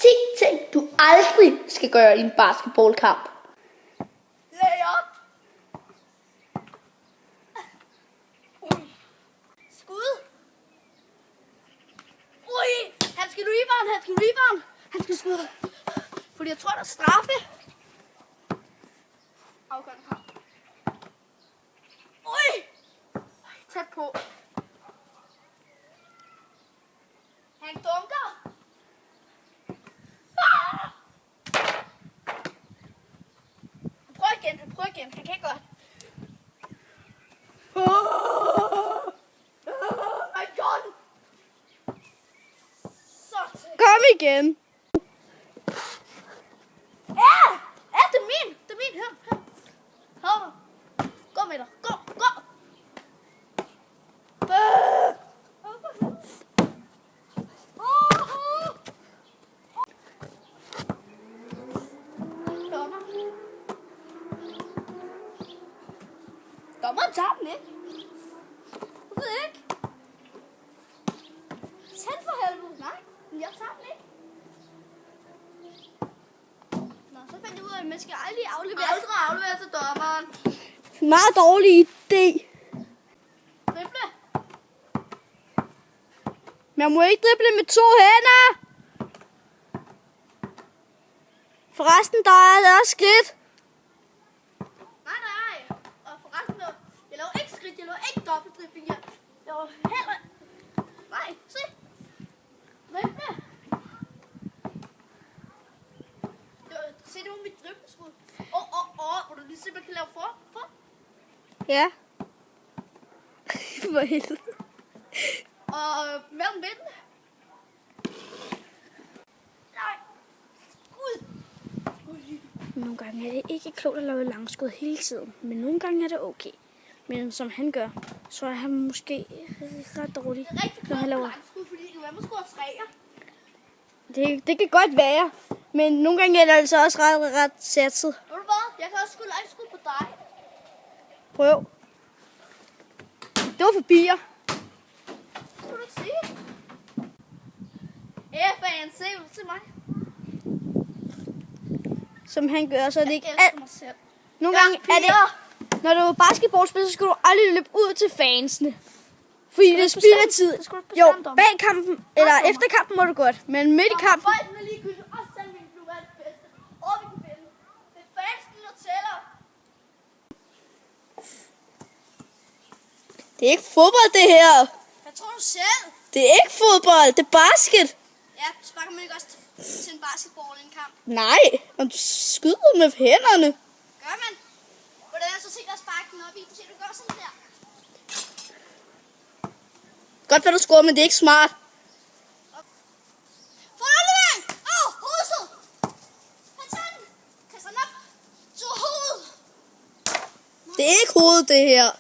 10 ting, du aldrig skal gøre i en basketballkamp. Lay op. Skud. Ui, han skal rebound. Han skal skyde. Fordi jeg tror, der er straffe. Afgørende kamp. Ui. Tæt på. Han dunker. Ah! Han prøver igen. Han kan ikke godt. My God. Sådan. Kom igen. Ja, det er min. Her. Gå med dig. Gå. Dommeren tager den ikke. Jeg ved ikke. Tag den for helvede. Nej, men jeg tager den ikke. Nå, så fandt jeg ud af, at man skal aldrig aflevere til dommeren. Meget dårlig idé. Drible. Man må ikke drible med 2 hænder. Forresten, der er skridt. Nej. Og forresten, jeg laver ikke skridt. Jeg laver ikke dobbeltdribling her. Jeg laver heller... Nej, se. Drible. Se, det var mit dribleskud. Hvor du lige simpelthen kan lave for. Ja. For helvede. Og mellem midten. Nej. Gud. Nogle gange er det ikke klogt at lave langskud hele tiden, men nogle gange er det okay. Men som han gør, så er han måske ret dårlig, Det er rigtig når klogt han på laver. langskud, fordi det kan være, man scorer træer. Det kan godt være, men nogle gange er det altså også ret satset. Ved du hvad? Jeg kan også sgu langskud på dig. Prøv. Det var for bier. Skal du ikke sige? Fan, se mig. Som han gør, så er det ikke Jeg alt. elsker mig selv. Nogle gange er det, når du er basketballspiller, så skal du aldrig løbe ud til fansene. Fordi det spilder tid. Det skal du ikke Jo, bestemme dig om. bag kampen, eller efter kampen må du godt, men midt i kampen. Bolden er ligegyldigt. Også selv min klub er det bedste. Og vi kan vinde. Det er fansen, der tæller. Det er ikke fodbold, det her. Hvad tror du selv? Det er ikke fodbold, det er basket. Ja, sparker man ikke også til en basketball i en kamp? Nej, og du skyder med hænderne. Gør man? Hvordan er så set at sparke den op i? Se, du gør sådan der. Godt, hvad du scorer, men det er ikke smart. Få en aflevering! Huset! Han tager den! Kaster den op! Så hovedet! Det er ikke hovedet, det her.